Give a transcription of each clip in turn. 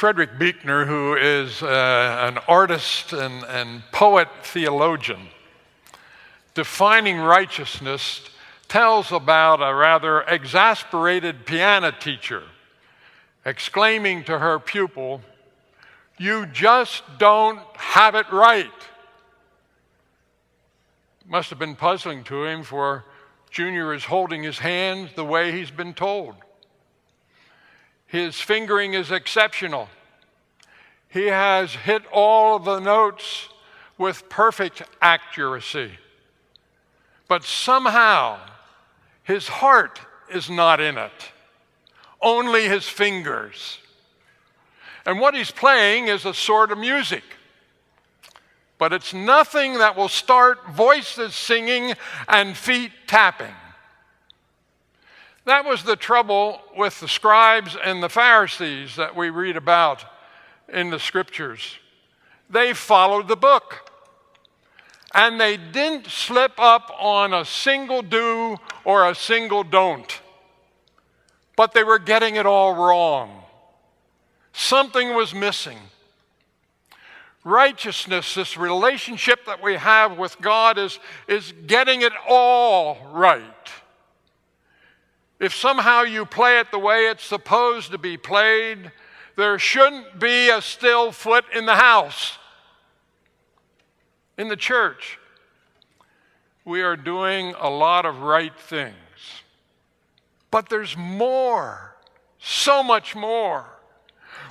Frederick Buechner, who is an artist and poet theologian, defining righteousness, tells about a rather exasperated piano teacher exclaiming to her pupil, "You just don't have it right." It must have been puzzling to him, for Junior is holding his hand the way he's been told. His fingering is exceptional. He has hit all of the notes with perfect accuracy. But somehow, his heart is not in it, only his fingers. And what he's playing is a sort of music, but it's nothing that will start voices singing and feet tapping. That was the trouble with the scribes and the Pharisees that we read about in the scriptures. They followed the book, and they didn't slip up on a single do or a single don't, but they were getting it all wrong. Something was missing. Righteousness, this relationship that we have with God, is getting it all right. If somehow you play it the way it's supposed to be played, there shouldn't be a still foot in the house. In the church, we are doing a lot of right things. But there's more, so much more.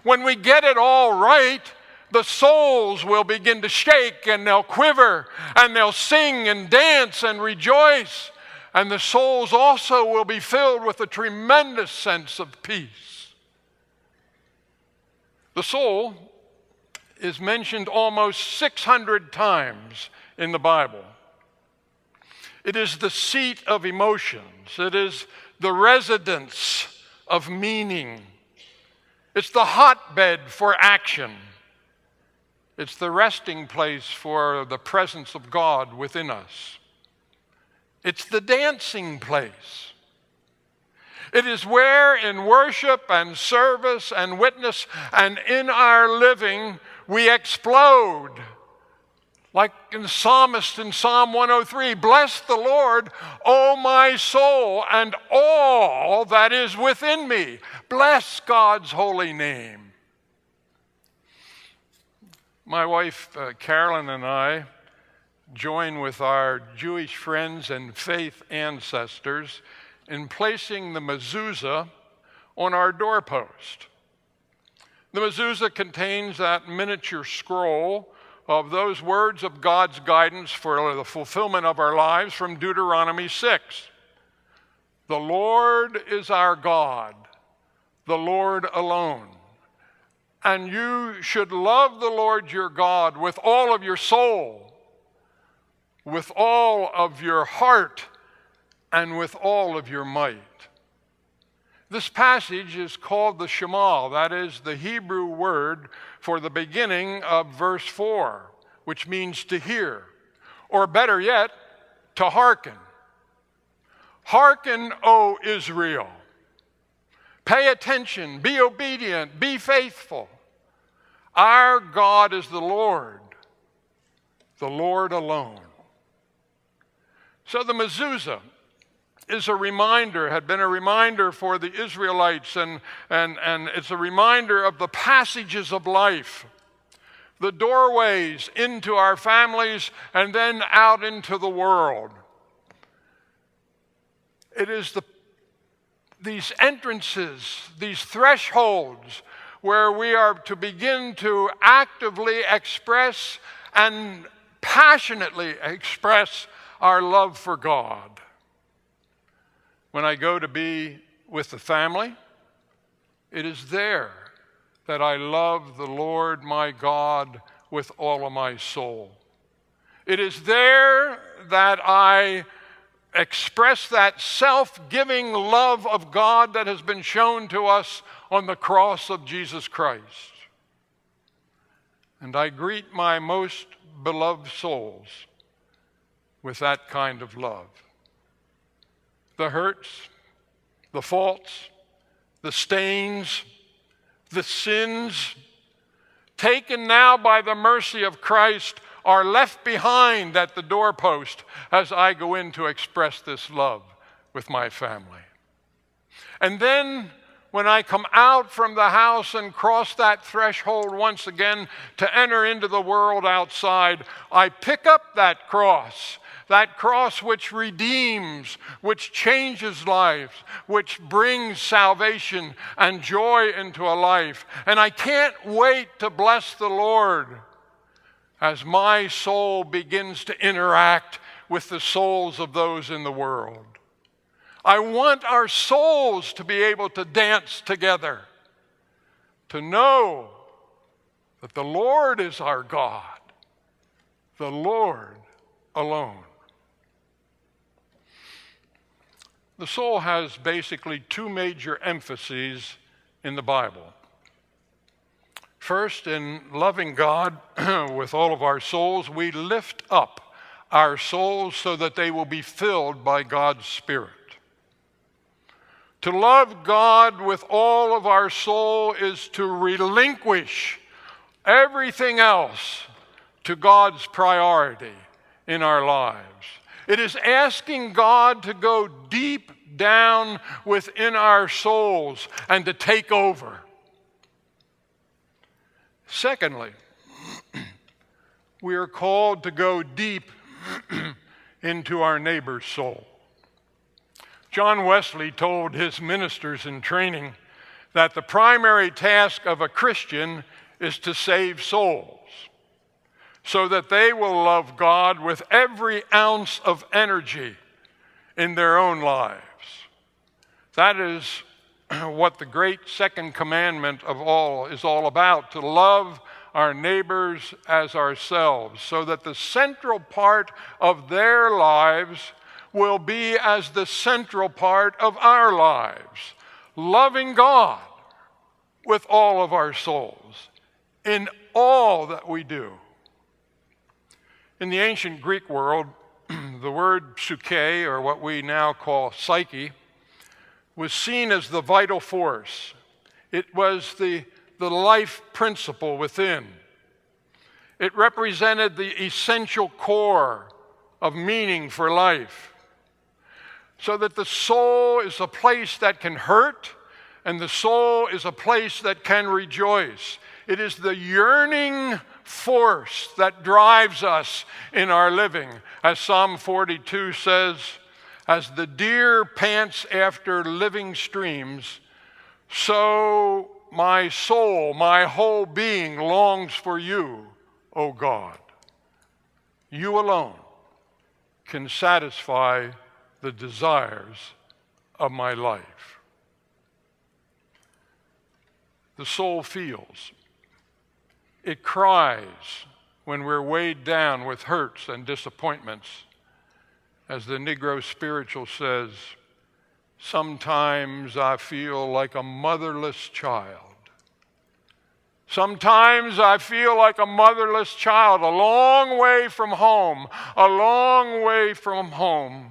When we get it all right, the souls will begin to shake, and they'll quiver, and they'll sing and dance and rejoice. And the souls also will be filled with a tremendous sense of peace. The soul is mentioned almost 600 times in the Bible. It is the seat of emotions. It is the residence of meaning. It's the hotbed for action. It's the resting place for the presence of God within us. It's the dancing place. It is where in worship and service and witness and in our living we explode. Like in the psalmist in Psalm 103, "Bless the Lord, O my soul, and all that is within me. Bless God's holy name." My wife, Carolyn, and I join with our Jewish friends and faith ancestors in placing the mezuzah on our doorpost. The mezuzah contains that miniature scroll of those words of God's guidance for the fulfillment of our lives from Deuteronomy 6. The Lord is our God, the Lord alone. And you should love the Lord your God with all of your soul, with all of your heart, and with all of your might. This passage is called the Shema. That is the Hebrew word for the beginning of verse 4, which means to hear, or better yet, to hearken. Hearken, O Israel. Pay attention, be obedient, be faithful. Our God is the Lord alone. So the mezuzah is a reminder, had been a reminder for the Israelites, and it's a reminder of the passages of life, the doorways into our families and then out into the world. It is these entrances, these thresholds, where we are to begin to actively express and passionately express our love for God. When I go to be with the family, it is there that I love the Lord my God with all of my soul. It is there that I express that self-giving love of God that has been shown to us on the cross of Jesus Christ. And I greet my most beloved souls with that kind of love. The hurts, the faults, the stains, The sins taken now by the mercy of Christ are left behind at the doorpost as I go in to express this love with my family. And then when I come out from the house and cross that threshold once again to enter into the world outside, I pick up that cross which redeems, which changes lives, which brings salvation and joy into a life. And I can't wait to bless the Lord as my soul begins to interact with the souls of those in the world. I want our souls to be able to dance together, to know that the Lord is our God, the Lord alone. The soul has basically two major emphases in the Bible. First, in loving God with all of our souls, we lift up our souls so that they will be filled by God's Spirit. To love God with all of our soul is to relinquish everything else to God's priority in our lives. It is asking God to go deep down within our souls and to take over. Secondly, we are called to go deep into our neighbor's soul. John Wesley told his ministers in training that the primary task of a Christian is to save souls, so that they will love God with every ounce of energy in their own lives. That is what the great second commandment of all is all about, to love our neighbors as ourselves, so that the central part of their lives will be as the central part of our lives, loving God with all of our souls in all that we do. In the ancient Greek world, the word psyche, or what we now call psyche, was seen as the vital force. It was the life principle within. It represented the essential core of meaning for life. So that the soul is a place that can hurt, and the soul is a place that can rejoice. It is the yearning force that drives us in our living. As Psalm 42 says, as the deer pants after living streams, so my soul, my whole being longs for you, O God. You alone can satisfy the desires of my life. The soul feels. It cries when we're weighed down with hurts and disappointments. As the Negro spiritual says, sometimes I feel like a motherless child. Sometimes I feel like a motherless child, a long way from home, a long way from home.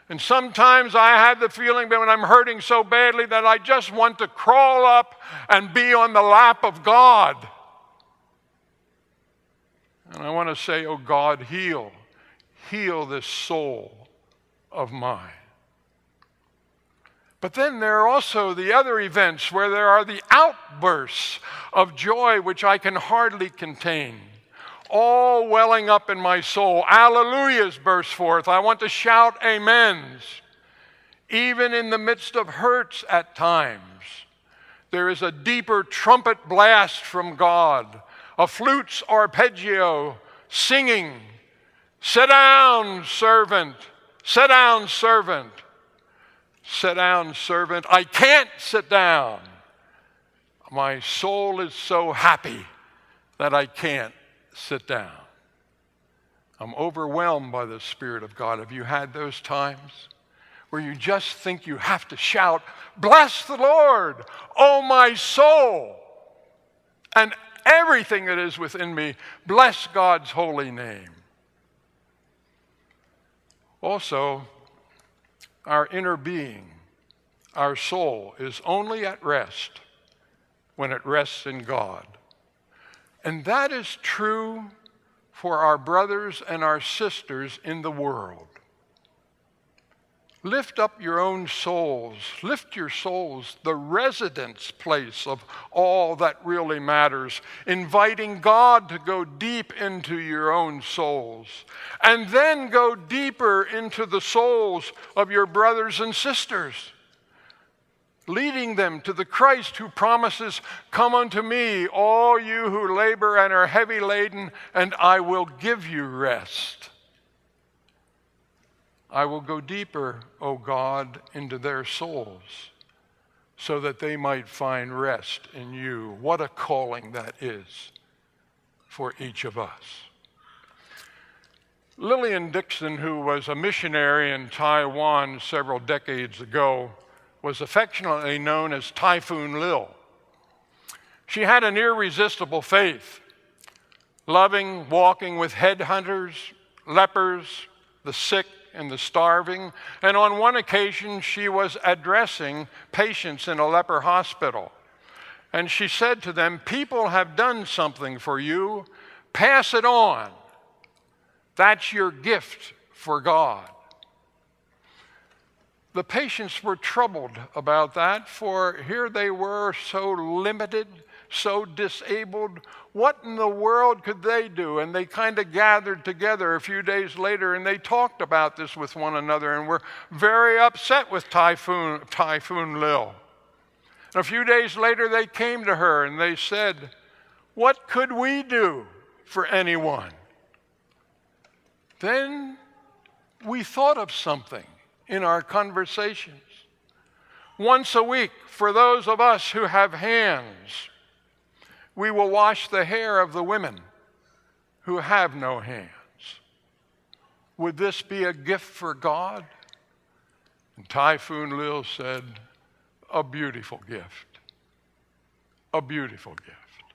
And sometimes I have the feeling that when I'm hurting so badly that I just want to crawl up and be on the lap of God. And I want to say, oh God, heal this soul of mine. But then there are also the other events where there are the outbursts of joy which I can hardly contain, all welling up in my soul. Alleluias burst forth. I want to shout amens. Even in the midst of hurts at times, there is a deeper trumpet blast from God, a flute's arpeggio singing, sit down, servant, sit down, servant, sit down, servant. I can't sit down. My soul is so happy that I can't sit down. I'm overwhelmed by the Spirit of God. Have you had those times where you just think you have to shout, bless the Lord, oh my soul, and everything that is within me, bless God's holy name. Also, our inner being, our soul, is only at rest when it rests in God. And that is true for our brothers and our sisters in the world. Lift up your own souls. Lift your souls, the residence place of all that really matters, inviting God to go deep into your own souls, and then go deeper into the souls of your brothers and sisters, leading them to the Christ who promises, "Come unto me, all you who labor and are heavy laden, and I will give you rest." I will go deeper, O God, into their souls so that they might find rest in you. What a calling that is for each of us. Lillian Dixon, who was a missionary in Taiwan several decades ago, was affectionately known as Typhoon Lil. She had an irresistible faith, loving walking with headhunters, lepers, the sick, and the starving. And on one occasion, she was addressing patients in a leper hospital. And she said to them, "People have done something for you. Pass it on. That's your gift for God." The patients were troubled about that, for here they were, so limited, so disabled. What in the world could they do? And they kind of gathered together a few days later, and they talked about this with one another, and were very upset with Typhoon Lil. And a few days later, they came to her, and they said, "What could we do for anyone?" Then we thought of something in our conversations. Once a week, for those of us who have hands, we will wash the hair of the women who have no hands. Would this be a gift for God? And Typhoon Lil said, "A beautiful gift. A beautiful gift."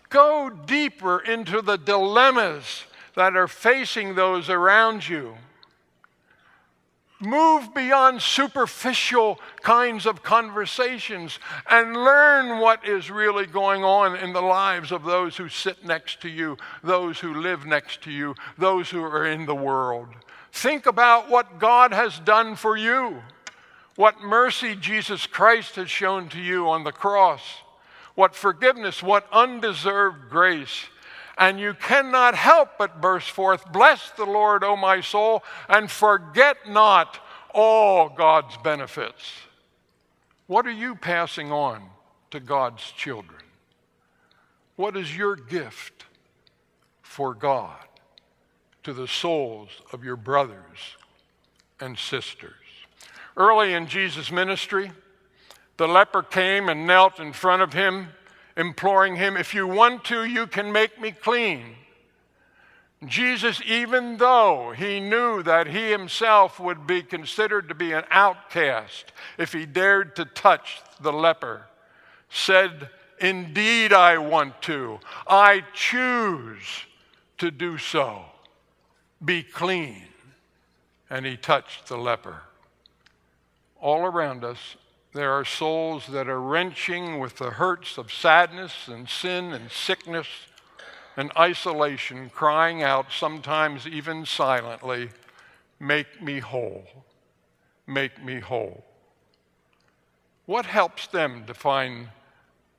Go deeper into the dilemmas that are facing those around you. Move beyond superficial kinds of conversations and learn what is really going on in the lives of those who sit next to you, those who live next to you, those who are in the world. Think about what God has done for you, what mercy Jesus Christ has shown to you on the cross, what forgiveness, what undeserved grace. And you cannot help but burst forth, "Bless the Lord, O my soul, and forget not all God's benefits." What are you passing on to God's children? What is your gift for God to the souls of your brothers and sisters? Early in Jesus' ministry, the leper came and knelt in front of him, imploring him, "If you want to, you can make me clean." Jesus, even though he knew that he himself would be considered to be an outcast if he dared to touch the leper, said, "Indeed I want to. I choose to do so. Be clean." And he touched the leper. All around us, there are souls that are wrenching with the hurts of sadness and sin and sickness and isolation, crying out, sometimes even silently, "Make me whole. Make me whole." What helps them to find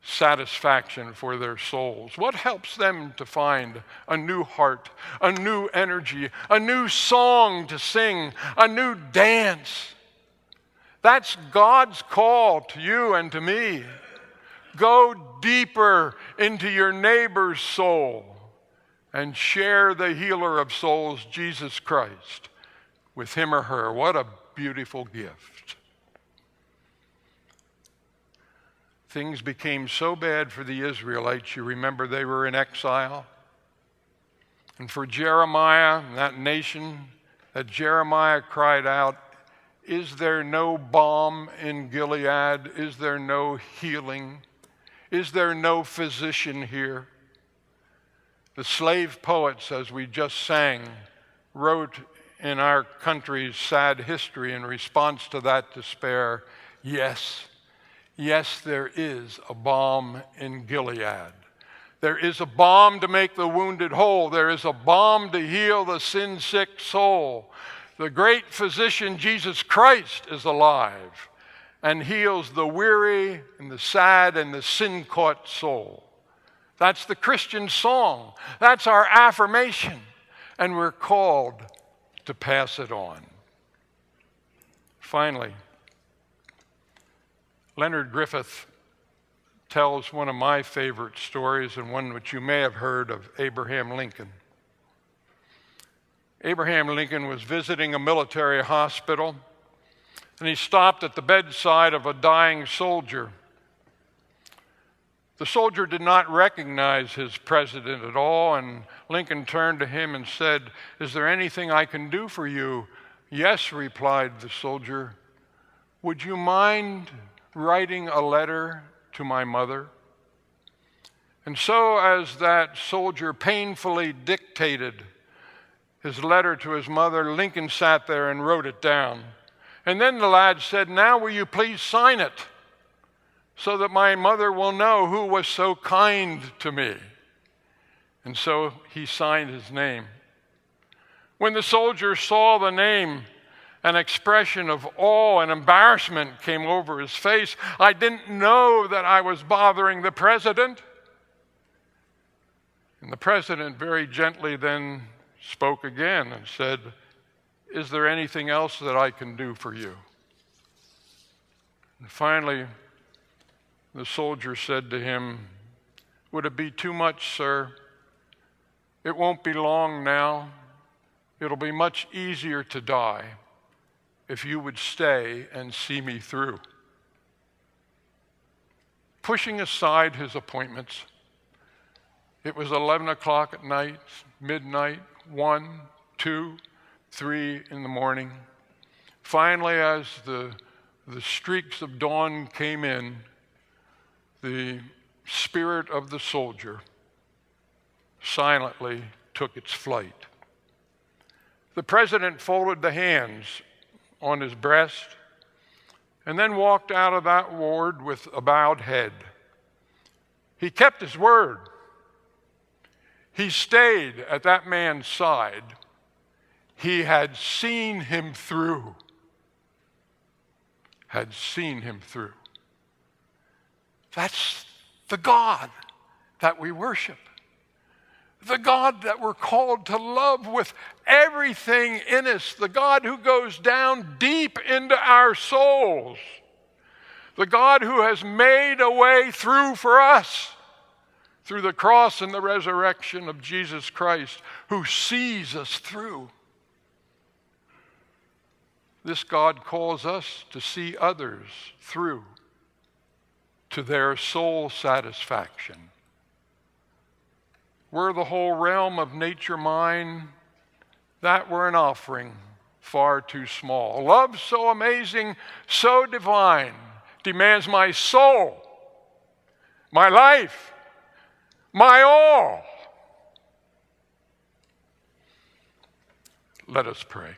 satisfaction for their souls? What helps them to find a new heart, a new energy, a new song to sing, a new dance? That's God's call to you and to me. Go deeper into your neighbor's soul and share the healer of souls, Jesus Christ, with him or her. What a beautiful gift. Things became so bad for the Israelites. You remember they were in exile. And for Jeremiah and that nation, that Jeremiah cried out, "Is there no balm in Gilead? Is there no healing? Is there no physician here?" The slave poets, as we just sang, wrote in our country's sad history in response to that despair, "Yes, Yes, there is a balm in Gilead. There is a balm to make the wounded whole. There is a balm to heal the sin-sick soul. The great physician, Jesus Christ, is alive and heals the weary and the sad and the sin-caught soul. That's the Christian song. That's our affirmation. And we're called to pass it on. Finally, Leonard Griffith tells one of my favorite stories, and one which you may have heard, of Abraham Lincoln. Abraham Lincoln was visiting a military hospital, and he stopped at the bedside of a dying soldier. The soldier did not recognize his president at all, and Lincoln turned to him and said, "Is there anything I can do for you?" "Yes," replied the soldier. "Would you mind writing a letter to my mother?" And so, as that soldier painfully dictated his letter to his mother, Lincoln sat there and wrote it down. And then the lad said, "Now will you please sign it, so that my mother will know who was so kind to me?" And so he signed his name. When the soldier saw the name, an expression of awe and embarrassment came over his face. "I didn't know that I was bothering the president." And the president very gently then spoke again and said, "Is there anything else that I can do for you?" And finally, the soldier said to him, "Would it be too much, sir? It won't be long now. It'll be much easier to die if you would stay and see me through." Pushing aside his appointments, it was 11 o'clock at night, midnight, 1, 2, 3 in the morning. Finally, as the streaks of dawn came in, the spirit of the soldier silently took its flight. The president folded the hands on his breast and then walked out of that ward with a bowed head. He kept his word. He stayed at that man's side. He had seen him through. Had seen him through. That's the God that we worship. The God that we're called to love with everything in us. The God who goes down deep into our souls. The God who has made a way through for us through the cross and the resurrection of Jesus Christ, who sees us through. This God calls us to see others through to their soul satisfaction. Were the whole realm of nature mine, that were an offering far too small. Love so amazing, so divine, demands my soul, my life, my all. Let us pray.